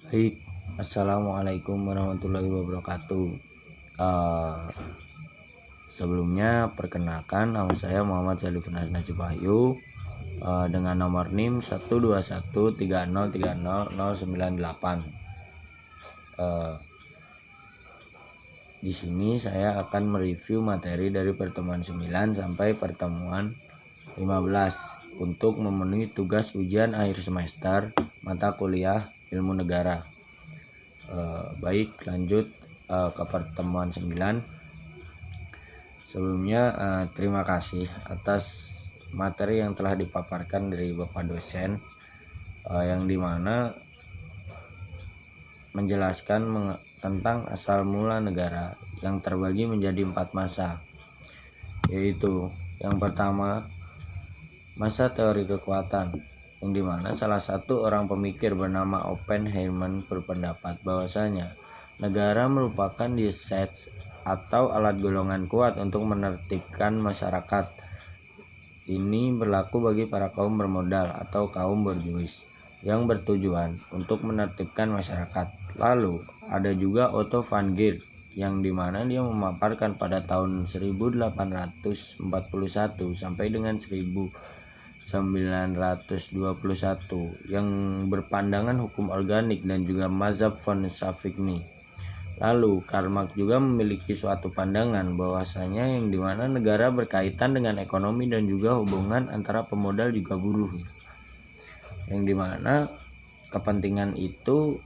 Baik, assalamualaikum warahmatullahi wabarakatuh. Eh, Sebelumnya perkenalkan, nama saya Muhammad Salifun Najib Wahyu, dengan nomor NIM 12130300098. Eh, di sini saya akan mereview materi dari pertemuan 9 sampai pertemuan 15 untuk memenuhi tugas ujian akhir semester mata kuliah ilmu negara. Baik, lanjut ke pertemuan 9. Sebelumnya terima kasih atas materi yang telah dipaparkan dari Bapak dosen, yang dimana menjelaskan tentang asal mula negara yang terbagi menjadi 4 masa, yaitu yang pertama masa teori kekuatan, yang dimana salah satu orang pemikir bernama Oppenheimer berpendapat bahwasanya negara merupakan device atau alat golongan kuat untuk menertibkan masyarakat. Ini berlaku bagi para kaum bermodal atau kaum borjuis yang bertujuan untuk menertibkan masyarakat. Lalu ada juga Otto van Geert, yang dimana dia memaparkan pada tahun 1841 sampai dengan 1921 yang berpandangan hukum organik dan juga mazhab von Savigny. Lalu Karl Marx juga memiliki suatu pandangan bahwasanya yang dimana negara berkaitan dengan ekonomi dan juga hubungan antara pemodal juga buruh, yang dimana kepentingan itu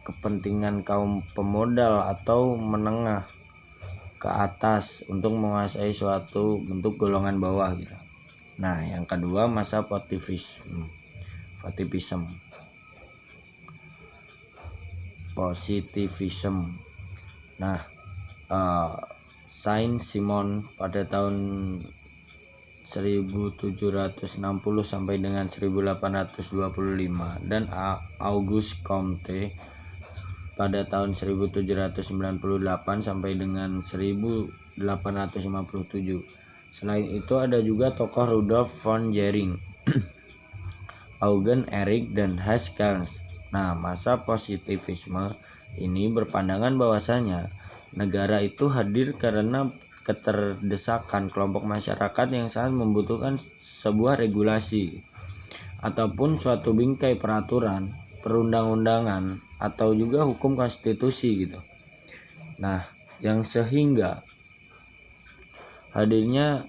kepentingan kaum pemodal atau menengah ke atas untuk menguasai suatu bentuk golongan bawah gitu. Nah, yang kedua masa positivism. Nah, Saint-Simon pada tahun 1760 sampai dengan 1825 dan Auguste Comte pada tahun 1798 sampai dengan 1857. Selain itu ada juga tokoh Rudolf von Jering, Eugen Erik dan Haskell. Nah, masa positivisme ini berpandangan bahwasanya negara itu hadir karena keterdesakan kelompok masyarakat yang sangat membutuhkan sebuah regulasi ataupun suatu bingkai peraturan, perundang-undangan atau juga hukum konstitusi gitu. Nah, yang sehingga hadirnya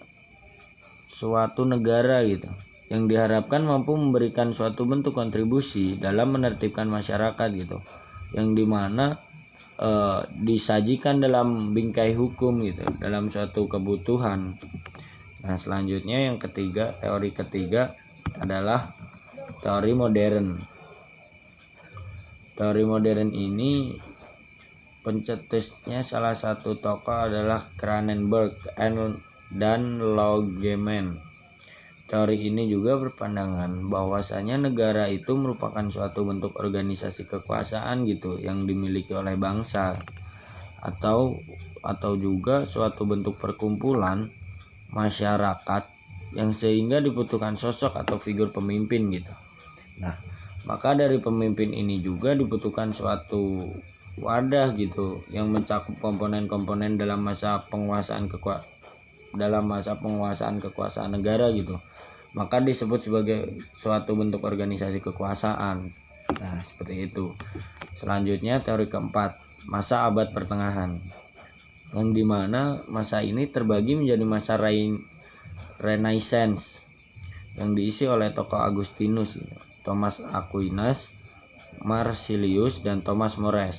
suatu negara gitu yang diharapkan mampu memberikan suatu bentuk kontribusi dalam menertibkan masyarakat gitu, yang dimana disajikan dalam bingkai hukum gitu, dalam suatu kebutuhan. Nah, selanjutnya yang ketiga, teori ketiga adalah teori modern. Teori modern ini pencetusnya salah satu tokoh adalah Cronenberg dan Logeman. Teori ini juga berpandangan bahwasanya negara itu merupakan suatu bentuk organisasi kekuasaan gitu yang dimiliki oleh bangsa atau juga suatu bentuk perkumpulan masyarakat yang sehingga dibutuhkan sosok atau figur pemimpin gitu. Nah, maka dari pemimpin ini juga dibutuhkan suatu wadah gitu yang mencakup komponen-komponen dalam masa penguasaan kekuasaan negara gitu, maka disebut sebagai suatu bentuk organisasi kekuasaan. Nah, seperti itu. Selanjutnya teori keempat, masa abad pertengahan, yang dimana masa ini terbagi menjadi masa Renaissance yang diisi oleh tokoh Agustinus, Thomas Aquinas, Marsilius dan Thomas More,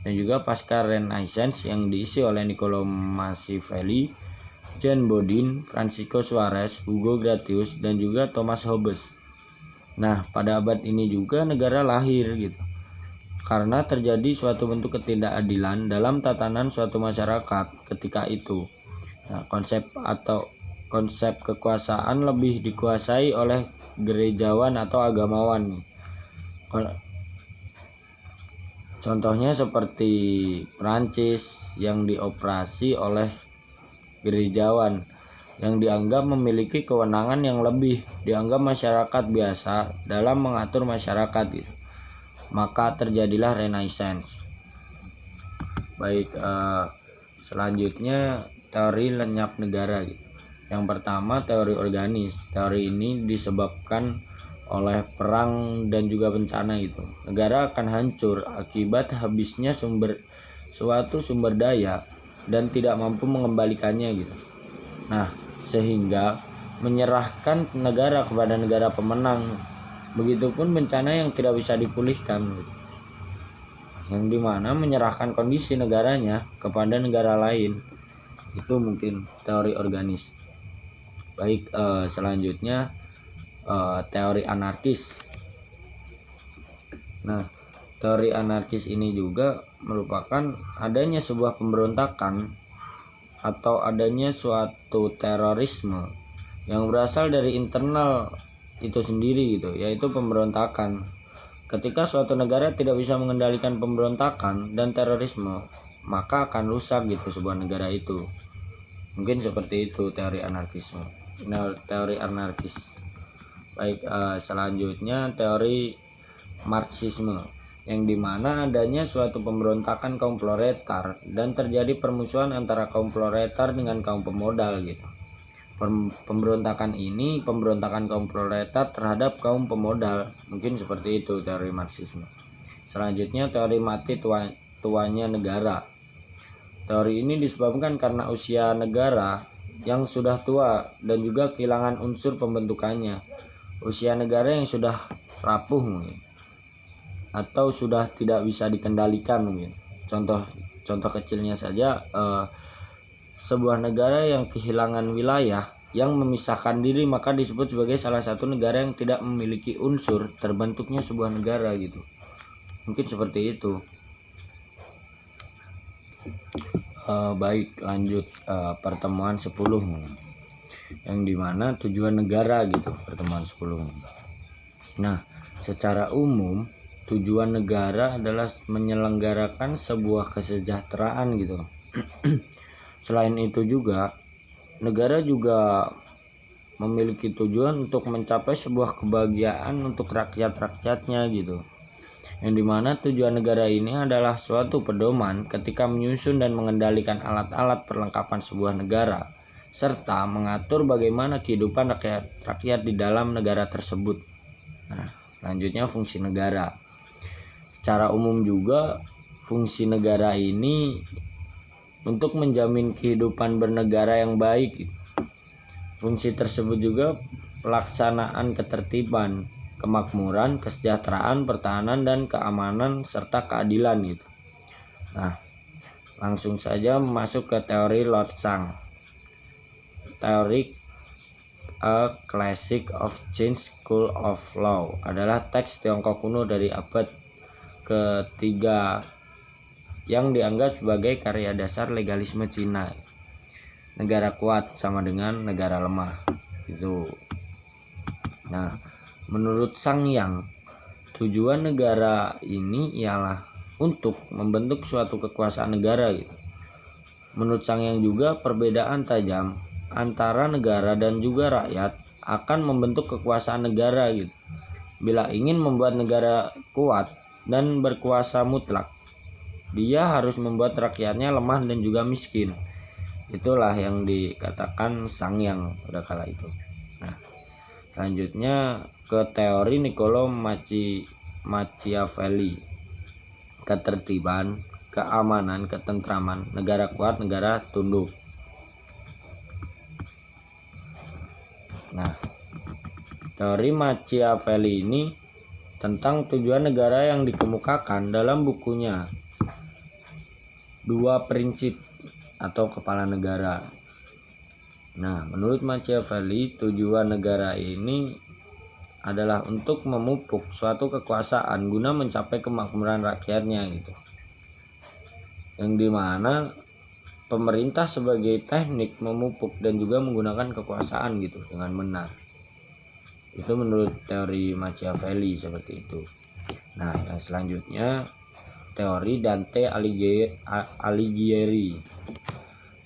dan juga pasca Renaissance yang diisi oleh Niccolo Machiavelli, Jean Bodin, Francisco Suarez, Hugo Gratius, dan juga Thomas Hobbes. Nah, pada abad ini juga negara lahir gitu, karena terjadi suatu bentuk ketidakadilan dalam tatanan suatu masyarakat ketika itu. Nah, konsep kekuasaan lebih dikuasai oleh gerejawan atau agamawan. Contohnya seperti Prancis yang dioperasi oleh gerejawan yang dianggap memiliki kewenangan yang lebih, dianggap masyarakat biasa dalam mengatur masyarakat gitu. maka terjadilah Renaissance. Baik, selanjutnya teori lenyap negara gitu. Yang pertama, teori organis. Teori ini disebabkan oleh perang dan juga bencana gitu. Negara akan hancur akibat habisnya suatu sumber daya dan tidak mampu mengembalikannya gitu. Nah, sehingga menyerahkan negara kepada negara pemenang. Begitupun bencana yang tidak bisa dipulihkan gitu. Yang dimana menyerahkan kondisi negaranya kepada negara lain. Itu mungkin teori organis. Baik, selanjutnya teori anarkis. Nah, teori anarkis ini juga merupakan adanya sebuah pemberontakan atau adanya suatu terorisme yang berasal dari internal itu sendiri gitu, yaitu pemberontakan. Ketika suatu negara tidak bisa mengendalikan pemberontakan dan terorisme, maka akan rusak gitu sebuah negara itu. Mungkin seperti itu teori anarkisme. Nah, teori anarkis. Baik, selanjutnya teori Marxisme, yang dimana adanya suatu pemberontakan kaum proletar dan terjadi permusuhan antara kaum proletar dengan kaum pemodal gitu. Pemberontakan ini pemberontakan kaum proletar terhadap kaum pemodal. Mungkin seperti itu teori Marxisme. Selanjutnya teori mati tuanya negara. Teori ini disebabkan karena usia negara yang sudah tua dan juga kehilangan unsur pembentukannya. Usia negara yang sudah rapuh mungkin, atau sudah tidak bisa dikendalikan mungkin. Contoh kecilnya saja, sebuah negara yang kehilangan wilayah yang memisahkan diri maka disebut sebagai salah satu negara yang tidak memiliki unsur terbentuknya sebuah negara gitu. Mungkin seperti itu. Baik, lanjut pertemuan 10 yang dimana tujuan negara gitu, pertemuan 10. Nah, secara umum tujuan negara adalah menyelenggarakan sebuah kesejahteraan gitu. Selain itu juga negara juga memiliki tujuan untuk mencapai sebuah kebahagiaan untuk rakyat-rakyatnya gitu. Yang dimana tujuan negara ini adalah suatu pedoman ketika menyusun dan mengendalikan alat-alat perlengkapan sebuah negara, serta mengatur bagaimana kehidupan rakyat di dalam negara tersebut. Nah, selanjutnya fungsi negara. Secara umum juga fungsi negara ini untuk menjamin kehidupan bernegara yang baik. Fungsi tersebut juga pelaksanaan ketertiban, kemakmuran, kesejahteraan, pertahanan, dan keamanan, serta keadilan gitu. Nah, langsung saja masuk ke teori Lord Sang. Teori A Classic of Chinese School of Law adalah teks Tiongkok kuno dari abad ketiga yang dianggap sebagai karya dasar legalisme Cina. Negara kuat sama dengan negara lemah itu. Nah, menurut Sang Yang, tujuan negara ini ialah untuk membentuk suatu kekuasaan negara gitu. Menurut Sang Yang juga perbedaan tajam antara negara dan juga rakyat akan membentuk kekuasaan negara gitu. Bila ingin membuat negara kuat dan berkuasa mutlak, dia harus membuat rakyatnya lemah dan juga miskin. Itulah yang dikatakan Sang Yang pada kala itu. Nah, selanjutnya ke teori Niccolo Machiavelli. Ketertiban, keamanan, ketentraman, negara kuat, negara tunduk. Nah, teori Machiavelli ini tentang tujuan negara yang dikemukakan dalam bukunya Dua Prinsip atau Kepala Negara. Nah, menurut Machiavelli, tujuan negara ini adalah untuk memupuk suatu kekuasaan guna mencapai kemakmuran rakyatnya gitu. Yang dimana pemerintah sebagai teknik memupuk dan juga menggunakan kekuasaan gitu dengan benar. Itu menurut teori Machiavelli seperti itu. Nah, yang selanjutnya teori Dante Alighieri.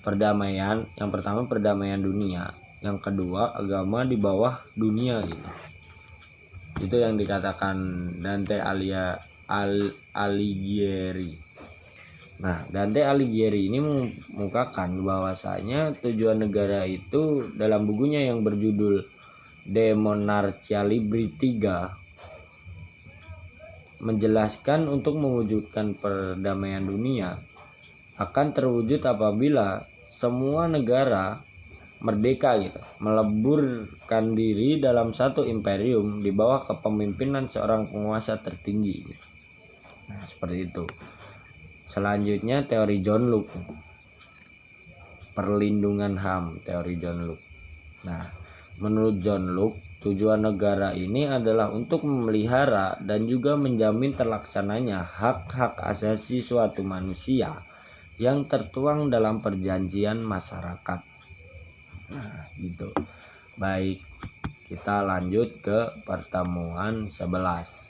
Perdamaian, yang pertama perdamaian dunia, yang kedua agama di bawah dunia gitu. Itu yang dikatakan Dante Alighieri. Nah, Dante Alighieri ini mengemukakan bahwasanya tujuan negara itu dalam bukunya yang berjudul De Monarchia Libri 3 menjelaskan untuk mewujudkan perdamaian dunia akan terwujud apabila semua negara merdeka gitu, meleburkan diri dalam satu imperium di bawah kepemimpinan seorang penguasa tertinggi gitu. Nah, seperti itu. Selanjutnya teori John Locke, perlindungan HAM, teori John Locke. Nah, menurut John Locke, tujuan negara ini adalah untuk memelihara dan juga menjamin terlaksananya hak-hak asasi suatu manusia yang tertuang dalam perjanjian masyarakat. Nah, gitu. Baik, kita lanjut ke pertemuan 11.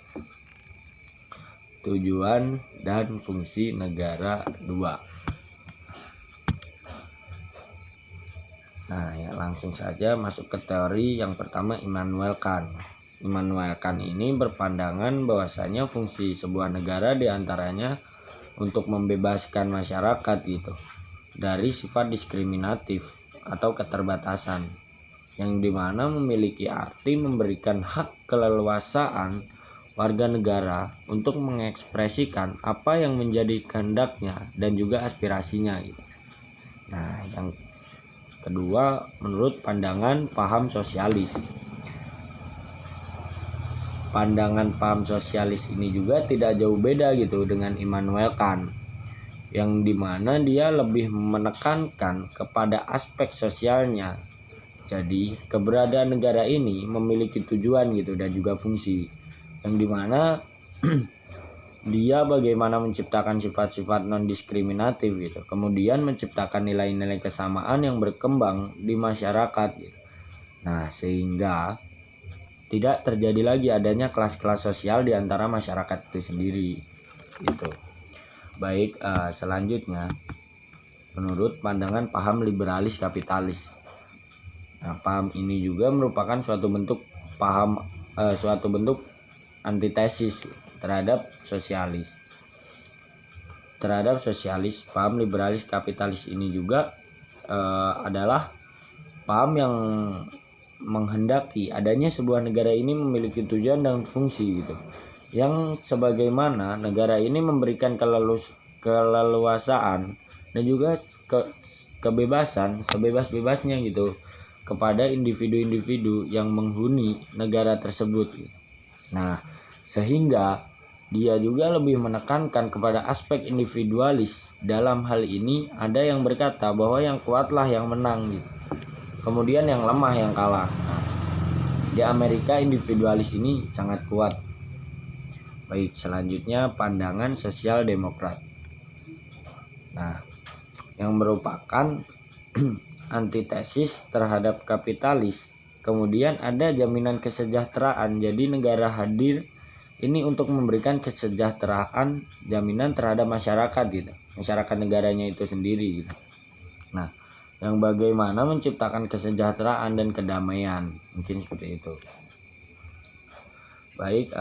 Tujuan dan fungsi negara 2. Nah, ya langsung saja masuk ke teori yang pertama, Immanuel Kant. Immanuel Kant ini berpandangan bahwasanya fungsi sebuah negara diantaranya untuk membebaskan masyarakat gitu dari sifat diskriminatif atau keterbatasan, yang dimana memiliki arti memberikan hak keleluasaan warga negara untuk mengekspresikan apa yang menjadi kehendaknya dan juga aspirasinya gitu. Nah, yang kedua, menurut pandangan paham sosialis. Pandangan paham sosialis ini juga tidak jauh beda gitu dengan Immanuel Kant, yang dimana dia lebih menekankan kepada aspek sosialnya. Jadi keberadaan negara ini memiliki tujuan gitu dan juga fungsi, yang dimana dia bagaimana menciptakan sifat-sifat non-diskriminatif gitu, kemudian menciptakan nilai-nilai kesamaan yang berkembang di masyarakat gitu. Nah, sehingga tidak terjadi lagi adanya kelas-kelas sosial di antara masyarakat itu sendiri gitu. Baik, selanjutnya menurut pandangan paham liberalis kapitalis. Nah, paham ini juga merupakan suatu bentuk antitesis terhadap sosialis. Paham liberalis kapitalis ini juga adalah paham yang menghendaki adanya sebuah negara ini memiliki tujuan dan fungsi gitu, yang sebagaimana negara ini memberikan keleluasaan dan juga kebebasan sebebas-bebasnya gitu kepada individu-individu yang menghuni negara tersebut gitu. Nah, sehingga dia juga lebih menekankan kepada aspek individualis. Dalam hal ini ada yang berkata bahwa yang kuatlah yang menang gitu, kemudian yang lemah yang kalah. Nah, di Amerika individualis ini sangat kuat. Baik, selanjutnya pandangan sosial demokrat. Nah, yang merupakan antitesis terhadap kapitalis. Kemudian ada jaminan kesejahteraan. Jadi negara hadir ini untuk memberikan kesejahteraan, jaminan terhadap masyarakat gitu, masyarakat negaranya itu sendiri gitu. Nah, yang bagaimana menciptakan kesejahteraan dan kedamaian, mungkin seperti itu. Baik,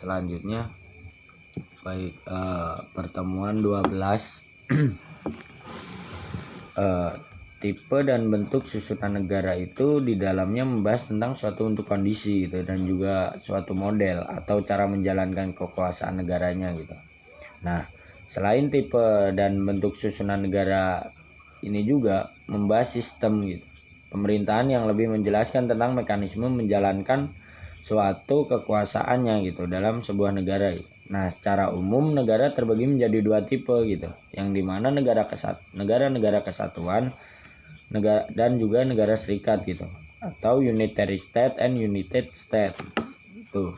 selanjutnya pertemuan 12. Tipe dan bentuk susunan negara itu di dalamnya membahas tentang suatu untuk kondisi gitu, dan juga suatu model atau cara menjalankan kekuasaan negaranya gitu. Nah, selain tipe dan bentuk susunan negara ini juga membahas sistem gitu, pemerintahan yang lebih menjelaskan tentang mekanisme menjalankan suatu kekuasaannya gitu dalam sebuah negara gitu. Nah, secara umum negara terbagi menjadi dua tipe gitu, yang dimana negara kesatuan dan juga negara serikat gitu, atau unitary state and united state itu.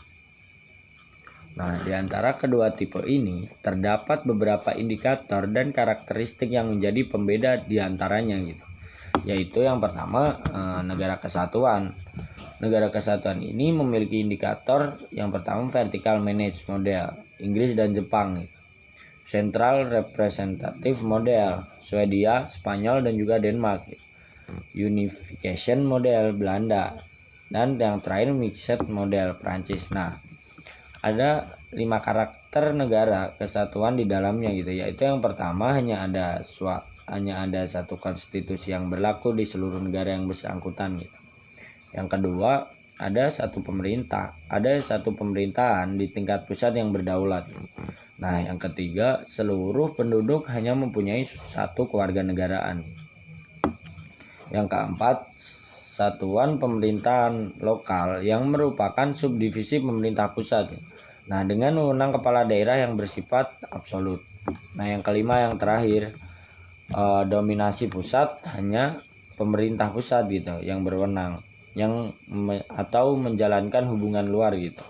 Nah, di antara kedua tipe ini terdapat beberapa indikator dan karakteristik yang menjadi pembeda di antaranya gitu. Yaitu yang pertama, negara kesatuan. Negara kesatuan ini memiliki indikator yang pertama vertical managed model, Inggris dan Jepang gitu. Central representative model, Swedia, Spanyol dan juga Denmark gitu. Unification model, Belanda, dan yang terakhir mixed model, Prancis. Nah, ada 5 karakter negara kesatuan di dalamnya gitu, yaitu yang pertama hanya ada satu konstitusi yang berlaku di seluruh negara yang bersangkutan gitu. Yang kedua, ada satu pemerintahan di tingkat pusat yang berdaulat. Nah, yang ketiga, seluruh penduduk hanya mempunyai satu kewarganegaraan. Yang keempat, satuan pemerintahan lokal yang merupakan subdivisi pemerintah pusat. Nah, dengan wewenang kepala daerah yang bersifat absolut. Nah, yang kelima, yang terakhir, dominasi pusat, hanya pemerintah pusat gitu yang berwenang, atau menjalankan hubungan luar gitu,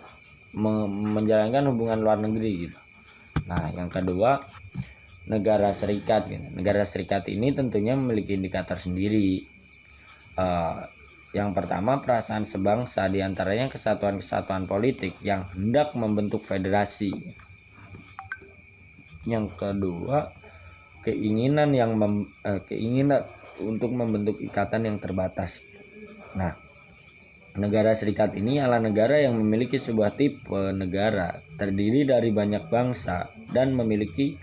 menjalankan hubungan luar negeri gitu. Nah, yang kedua, negara serikat gitu. Negara serikat ini tentunya memiliki indikator sendiri. Yang pertama, perasaan sebangsa, diantaranya kesatuan-kesatuan politik yang hendak membentuk federasi. Yang kedua, keinginan untuk membentuk ikatan yang terbatas. Nah, negara serikat ini adalah negara yang memiliki sebuah tipe negara terdiri dari banyak bangsa dan memiliki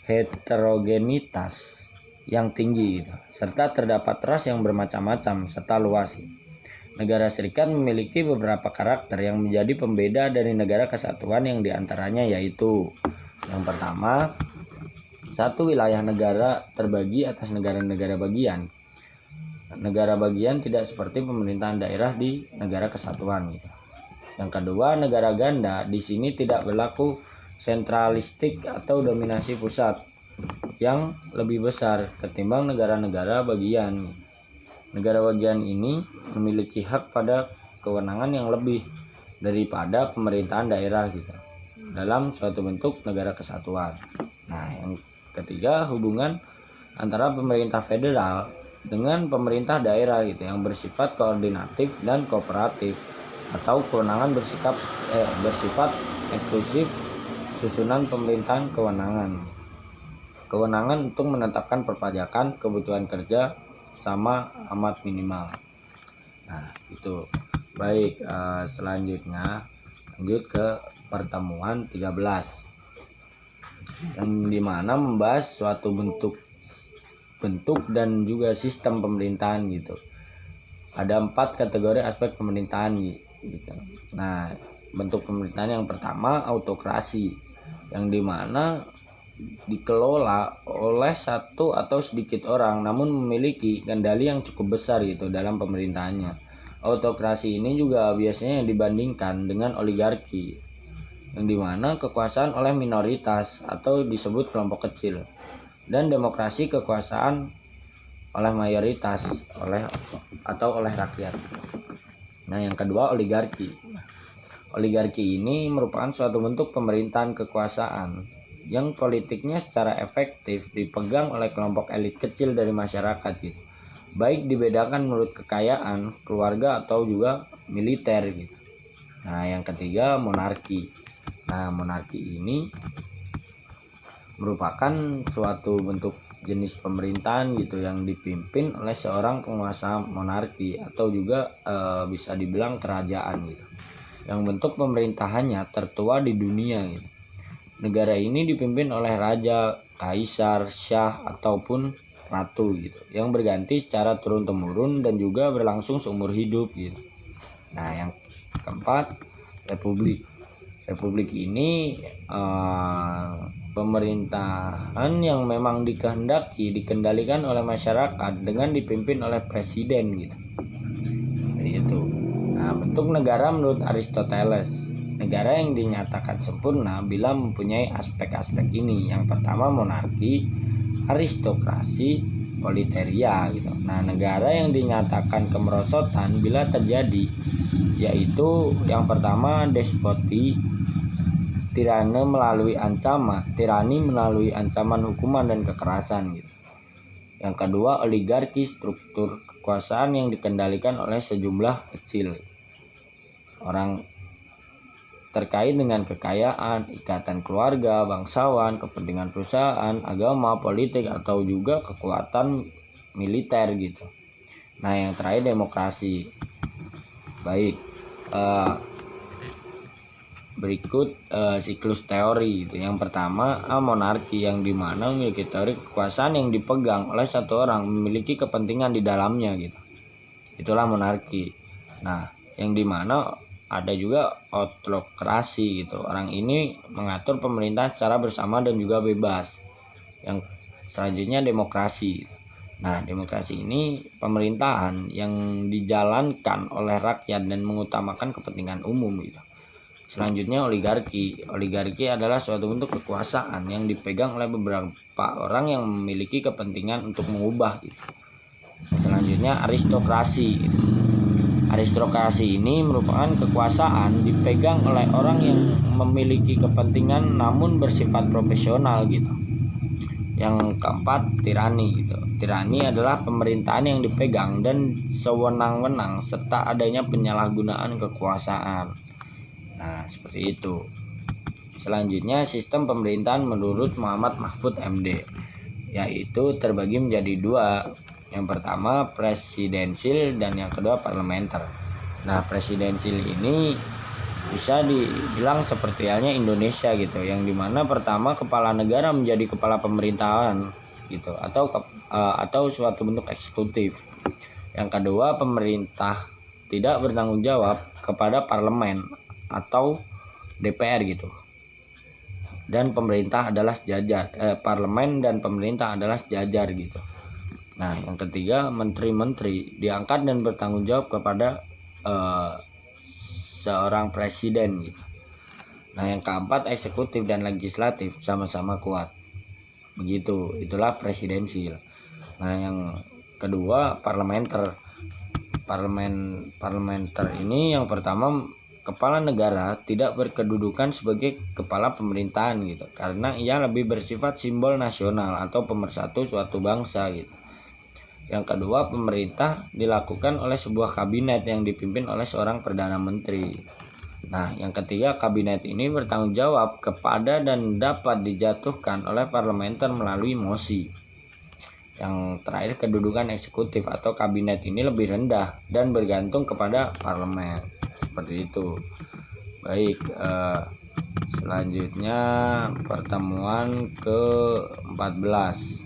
heterogenitas yang tinggi gitu, serta terdapat ras yang bermacam-macam serta luas. Negara serikat memiliki beberapa karakter yang menjadi pembeda dari negara kesatuan, yang diantaranya yaitu yang pertama, satu wilayah negara terbagi atas negara-negara bagian. Negara bagian tidak seperti pemerintahan daerah di negara kesatuan gitu. Yang kedua, negara ganda. Di sini tidak berlaku sentralistik atau dominasi pusat yang lebih besar ketimbang negara-negara bagian. Negara bagian ini memiliki hak pada kewenangan yang lebih daripada pemerintahan daerah gitu dalam suatu bentuk negara kesatuan. Nah, yang ketiga, hubungan antara pemerintah federal dengan pemerintah daerah gitu yang bersifat koordinatif dan kooperatif, atau kewenangan bersifat eksklusif, susunan pemerintahan kewenangan untuk menetapkan perpajakan, kebutuhan kerja sama amat minimal. Nah, itu. Baik, selanjutnya lanjut ke pertemuan 13, yang dimana membahas suatu bentuk dan juga sistem pemerintahan gitu. Ada 4 kategori aspek pemerintahan gitu. Nah, bentuk pemerintahan yang pertama, autokrasi, yang dimana dikelola oleh satu atau sedikit orang namun memiliki kendali yang cukup besar gitu dalam pemerintahannya. Autokrasi ini juga biasanya dibandingkan dengan oligarki, yang dimana kekuasaan oleh minoritas atau disebut kelompok kecil, dan demokrasi kekuasaan oleh mayoritas oleh rakyat. Nah, yang kedua, oligarki. Oligarki ini merupakan suatu bentuk pemerintahan kekuasaan yang politiknya secara efektif dipegang oleh kelompok elit kecil dari masyarakat gitu. Baik dibedakan menurut kekayaan, keluarga, atau juga militer gitu. Nah, yang ketiga, monarki. Nah, monarki ini merupakan suatu bentuk jenis pemerintahan gitu yang dipimpin oleh seorang penguasa monarki, atau juga bisa dibilang kerajaan gitu, yang bentuk pemerintahannya tertua di dunia gitu. Negara ini dipimpin oleh raja, kaisar, syah, ataupun ratu gitu, yang berganti secara turun-temurun dan juga berlangsung seumur hidup gitu. Nah, yang keempat, republik. Republik ini pemerintahan yang memang dikendalikan oleh masyarakat dengan dipimpin oleh presiden gitu. Jadi itu. Nah, bentuk negara menurut Aristoteles, negara yang dinyatakan sempurna bila mempunyai aspek-aspek ini. Yang pertama, monarki, aristokrasi, politeria gitu. Nah, negara yang dinyatakan kemerosotan bila terjadi, yaitu yang pertama, despoti, tirani melalui ancaman hukuman dan kekerasan gitu. Yang kedua, oligarki, struktur kekuasaan yang dikendalikan oleh sejumlah kecil orang terkait dengan kekayaan, ikatan keluarga, bangsawan, kepentingan perusahaan, agama, politik, atau juga kekuatan militer gitu. Nah, yang terakhir, demokrasi. Baik, berikut siklus teori gitu. Yang pertama, monarki, yang dimana memiliki teori kekuasaan yang dipegang oleh satu orang memiliki kepentingan di dalamnya gitu. Itulah monarki. Nah, yang dimana ada juga autokrasi gitu. Orang ini mengatur pemerintah secara bersama dan juga bebas. Yang selanjutnya demokrasi. Nah, demokrasi ini pemerintahan yang dijalankan oleh rakyat dan mengutamakan kepentingan umum gitu. Selanjutnya oligarki. Oligarki adalah suatu bentuk kekuasaan yang dipegang oleh beberapa orang yang memiliki kepentingan untuk mengubah gitu. Selanjutnya aristokrasi gitu. Aristokrasi ini merupakan kekuasaan dipegang oleh orang yang memiliki kepentingan namun bersifat profesional gitu. Yang keempat, tirani gitu. Tirani adalah pemerintahan yang dipegang dan sewenang-wenang serta adanya penyalahgunaan kekuasaan. Nah, seperti itu. Selanjutnya, sistem pemerintahan menurut Muhammad Mahfud MD, yaitu terbagi menjadi dua. Yang pertama presidensil dan yang kedua parlementer. Nah, presidensil ini bisa dibilang seperti halnya Indonesia gitu, yang dimana pertama kepala negara menjadi kepala pemerintahan gitu, atau suatu bentuk eksekutif. Yang kedua, pemerintah tidak bertanggung jawab kepada parlemen atau DPR gitu. Dan pemerintah adalah sejajar, parlemen dan pemerintah adalah sejajar gitu. Nah, yang ketiga, menteri-menteri diangkat dan bertanggung jawab kepada seorang presiden gitu. Nah, yang keempat, eksekutif dan legislatif sama-sama kuat. Begitu, itulah presidensil. Nah, yang kedua, parlementer. Parlementer ini yang pertama, kepala negara tidak berkedudukan sebagai kepala pemerintahan gitu, karena ia lebih bersifat simbol nasional atau pemersatu suatu bangsa gitu. Yang kedua, pemerintah dilakukan oleh sebuah kabinet yang dipimpin oleh seorang perdana menteri. Nah, yang ketiga, kabinet ini bertanggung jawab kepada dan dapat dijatuhkan oleh parlementer melalui mosi. Yang terakhir, kedudukan eksekutif atau kabinet ini lebih rendah dan bergantung kepada parlemen. Seperti itu. Baik, selanjutnya pertemuan ke-14.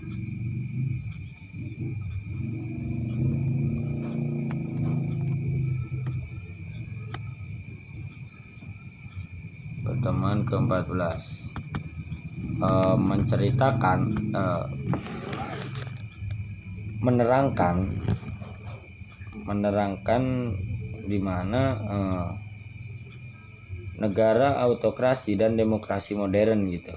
Pertemuan ke-14 menceritakan, menerangkan di mana negara autokrasi dan demokrasi modern gitu.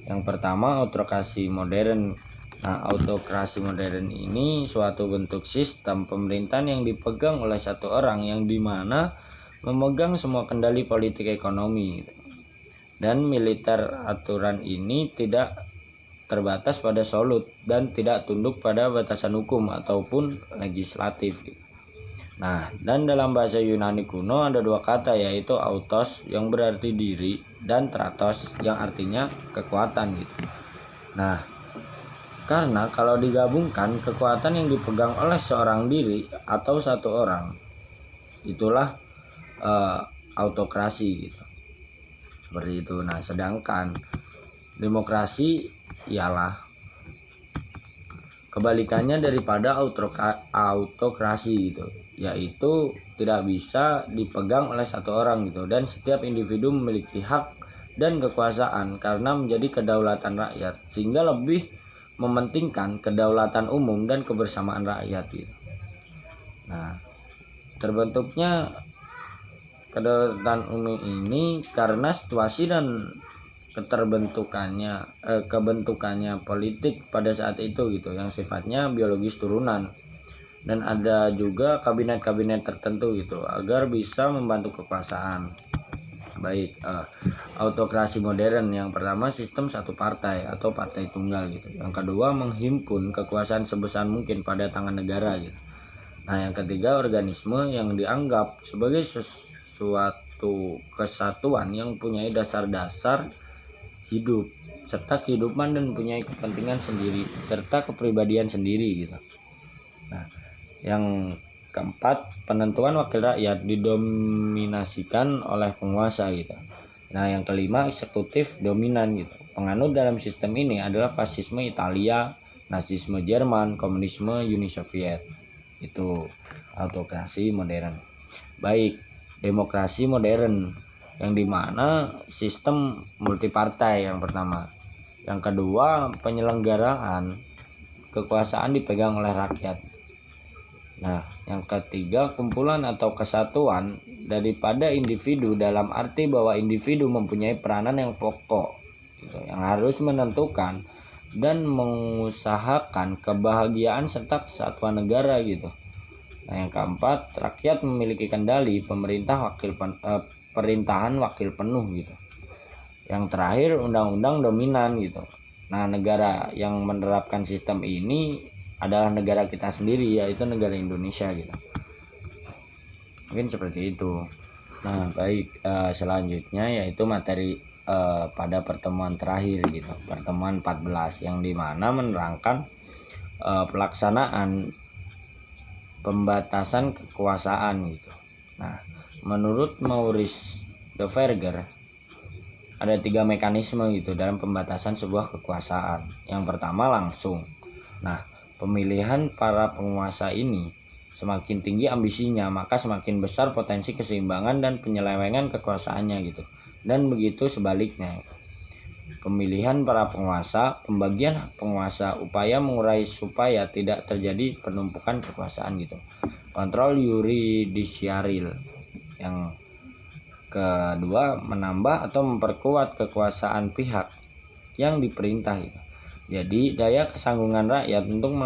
Yang pertama, autokrasi modern. Nah, autokrasi modern ini suatu bentuk sistem pemerintahan yang dipegang oleh satu orang yang dimana memegang semua kendali politik ekonomi dan militer. Aturan ini tidak terbatas pada absolut dan tidak tunduk pada batasan hukum ataupun legislatif. Nah, dan dalam bahasa Yunani kuno ada dua kata, yaitu autos yang berarti diri dan kratos yang artinya kekuatan gitu. Nah, karena kalau digabungkan kekuatan yang dipegang oleh seorang diri atau satu orang, itulah autokrasi gitu. Seperti itu. Nah, sedangkan demokrasi ialah kebalikannya daripada autokrasi gitu, yaitu tidak bisa dipegang oleh satu orang gitu, dan setiap individu memiliki hak dan kekuasaan karena menjadi kedaulatan rakyat, sehingga lebih mementingkan kedaulatan umum dan kebersamaan rakyat gitu. Nah, terbentuknya kedaulatan umum ini karena situasi dan kebentukannya politik pada saat itu gitu, yang sifatnya biologis turunan, dan ada juga kabinet-kabinet tertentu gitu agar bisa membantu kekuasaan. Baik, autokrasi modern yang pertama, sistem satu partai atau partai tunggal gitu. Yang kedua, menghimpun kekuasaan sebesar mungkin pada tangan negara gitu. Nah, yang ketiga, organisme yang dianggap sebagai suatu kesatuan yang punya dasar-dasar hidup serta kehidupan dan punya kepentingan sendiri serta kepribadian sendiri gitu. Nah, yang keempat, penentuan wakil rakyat didominasikan oleh penguasa gitu. Nah, yang kelima eksekutif dominan gitu. Penganut dalam sistem ini adalah fasisme Italia, Nazisme Jerman, komunisme Uni Soviet. Itu autokrasi modern. Baik, demokrasi modern yang dimana sistem multipartai yang pertama. Yang kedua, penyelenggaraan kekuasaan dipegang oleh rakyat. Nah, yang ketiga, kumpulan atau kesatuan daripada individu dalam arti bahwa individu mempunyai peranan yang pokok gitu, yang harus menentukan dan mengusahakan kebahagiaan serta kesatuan negara gitu. Nah, yang keempat, rakyat memiliki kendali pemerintahan wakil penuh gitu. Yang terakhir, undang-undang dominan gitu. Nah, negara yang menerapkan sistem ini adalah negara kita sendiri, yaitu negara Indonesia gitu. Mungkin seperti itu. Nah, baik, selanjutnya yaitu materi pada pertemuan terakhir gitu, pertemuan 14, yang dimana menerangkan pelaksanaan pembatasan kekuasaan gitu. Nah, menurut Maurice de Verger ada 3 mekanisme gitu dalam pembatasan sebuah kekuasaan. Yang pertama, langsung. Nah, pemilihan para penguasa ini semakin tinggi ambisinya, maka semakin besar potensi keseimbangan dan penyelewengan kekuasaannya gitu. Dan begitu sebaliknya. Pemilihan para penguasa, pembagian hak penguasa, upaya mengurai supaya tidak terjadi penumpukan kekuasaan gitu. Kontrol yuridisiaril. Yang kedua, menambah atau memperkuat kekuasaan pihak yang diperintah gitu. Jadi daya kesanggungan rakyat untuk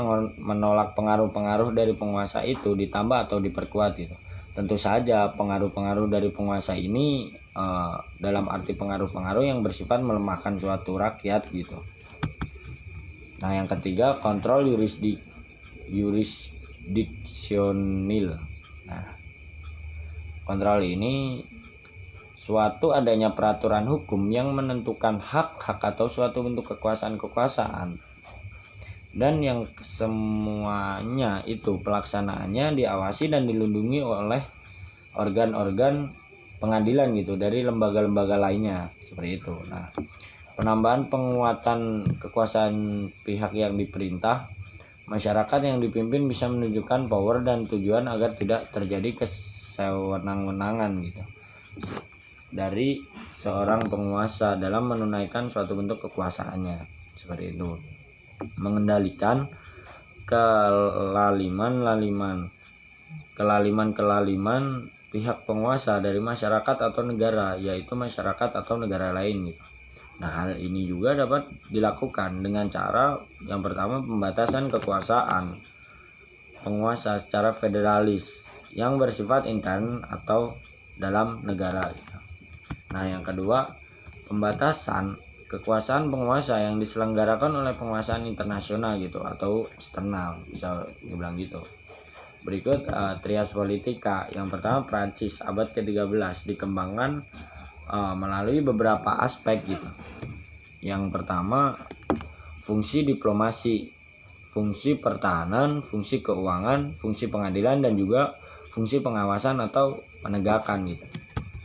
menolak pengaruh-pengaruh dari penguasa itu ditambah atau diperkuat gitu. Tentu saja pengaruh-pengaruh dari penguasa ini dalam arti pengaruh-pengaruh yang bersifat melemahkan suatu rakyat gitu. Nah, yang ketiga, kontrol yurisdiksionil. Nah, kontrol ini suatu adanya peraturan hukum yang menentukan hak-hak atau suatu bentuk kekuasaan-kekuasaan, dan yang semuanya itu pelaksanaannya diawasi dan dilindungi oleh organ-organ pengadilan gitu dari lembaga-lembaga lainnya seperti itu. Nah, penambahan penguatan kekuasaan pihak yang diperintah, masyarakat yang dipimpin bisa menunjukkan power dan tujuan agar tidak terjadi kesewenang-wenangan gitu dari seorang penguasa dalam menunaikan suatu bentuk kekuasaannya seperti itu. Mengendalikan kelaliman pihak penguasa dari masyarakat atau negara, yaitu masyarakat atau negara lain gitu. Nah, hal ini juga dapat dilakukan dengan cara yang pertama, pembatasan kekuasaan penguasa secara federalis yang bersifat intern atau dalam negara gitu. Nah, yang kedua, pembatasan kekuasaan penguasa yang diselenggarakan oleh penguasaan internasional gitu atau eksternal, bisa dibilang gitu. Berikut trias politika. Yang pertama, Prancis abad ke-13 dikembangkan melalui beberapa aspek gitu. Yang pertama, fungsi diplomasi, fungsi pertahanan, fungsi keuangan, fungsi pengadilan, dan juga fungsi pengawasan atau penegakan gitu.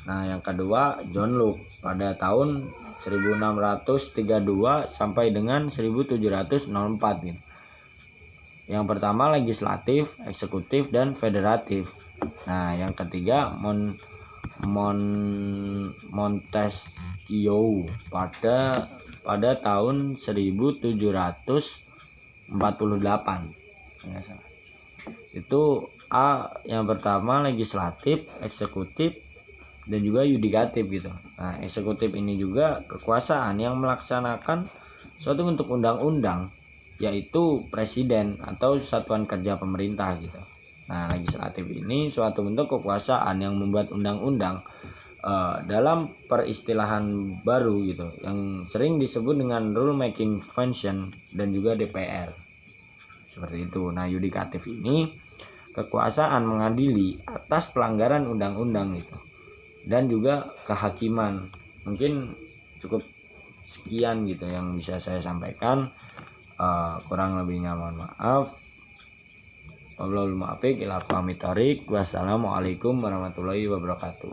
Nah, yang kedua, John Locke pada tahun 1632 sampai dengan 1704 gitu. Yang pertama, legislatif, eksekutif, dan federatif. Nah, yang ketiga, Montesquieu pada tahun 1748. Itu yang pertama legislatif, eksekutif, dan juga yudikatif gitu. Nah, eksekutif ini juga kekuasaan yang melaksanakan suatu bentuk undang-undang, yaitu presiden atau satuan kerja pemerintah gitu. Nah, legislatif ini suatu bentuk kekuasaan yang membuat undang-undang dalam peristilahan baru gitu, yang sering disebut dengan rule making function dan juga DPR seperti itu. Nah, yudikatif ini kekuasaan mengadili atas pelanggaran undang-undang gitu, dan juga kehakiman. Mungkin cukup sekian gitu yang bisa saya sampaikan. Kurang lebihnya mohon maaf. Wassalamualaikum warahmatullahi wabarakatuh.